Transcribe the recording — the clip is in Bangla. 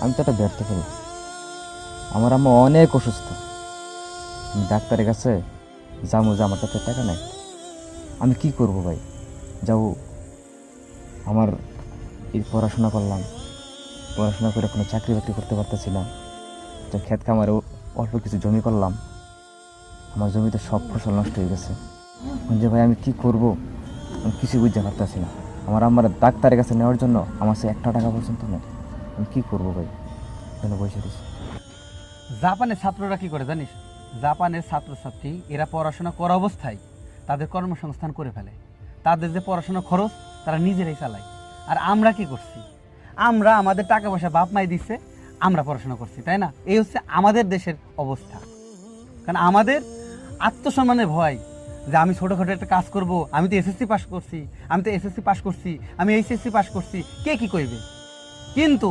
আমি তো একটা ব্যর্থ ফেল। আমার আম্মা অনেক অসুস্থ, আমি ডাক্তারের কাছে যাবো যে আমার কাছে টাকা নাই। আমি কি করব ভাই? যাও, আমার এই পড়াশোনা করলাম, পড়াশোনা করে কোনো চাকরি বাকরি করতে পারতেছিলাম, তো ক্ষেত খামারে অল্প কিছু জমি করলাম, আমার জমিতে সব ফসল নষ্ট হয়ে গেছে। এখন যে ভাই আমি কি করব, আমি কিছু বুঝতে পারতেছি না। আমার আম্মার ডাক্তারের কাছে নেওয়ার জন্য আমার কাছে একটা টাকা পর্যন্ত নেই। আমি কি করব ভাই? কেন বসে দিচ্ছি? জাপানের ছাত্ররা কি করে জানিস? জাপানের ছাত্রছাত্রী এরা পড়াশোনা করা অবস্থায় তাদের কর্মসংস্থান করে ফেলে। তাদের যে পড়াশোনার খরচ তারা নিজেরাই চালায়। আর আমরা কি করছি? আমরা আমাদের টাকা পয়সা বাপ মাই দিচ্ছে, আমরা পড়াশোনা করছি, তাই না? এই হচ্ছে আমাদের দেশের অবস্থা। কারণ আমাদের আত্মসম্মানের ভয় যে আমি ছোটোখাটো একটা কাজ করব, আমি তো এসএসসি পাস করছি, আমি তো এসএসসি পাস করছি, আমি এইচএসসি পাস করছি, কে কি করবে? কিন্তু